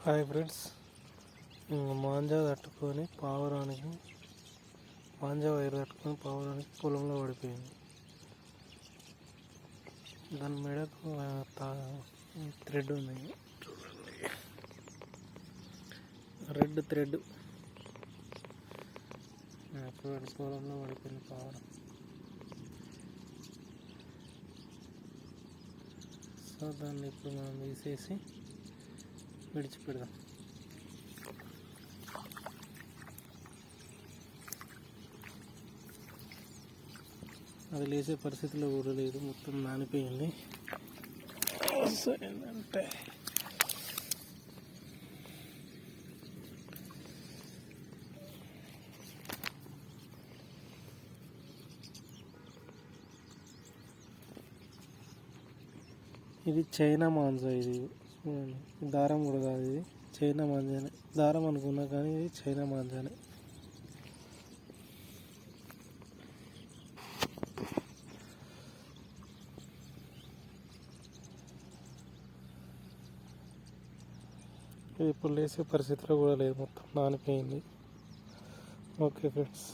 Hi friends, manja తట్టుకొని పావురానికి manja wire తట్టుకొని పావురానికి పొలంలో పడిపోయింది. దాని మెడకు థ్రెడ్ ఉంది, చూడండి, రెడ్ థ్రెడ్. చూడండి, పొలంలో పడిపోయింది పావురం. సో దాన్ని ఇప్పుడు మనం తీసేసి విడిచిపెడదాం. అది లేచే పరిస్థితిలో కూడా లేదు, మొత్తం నానిపోయింది. ఏంటంటే ఇది చైనా మాంజా. ఇది దారం కూడా కాదు, ఇది చైనా మాంజానే. దారం అనుకున్నా కానీ ఇది చైనా మాంజానే. ఇప్పుడు లేసే పరిస్థితిలో కూడా లేదు, మొత్తం నానిపోయింది. Okay friends.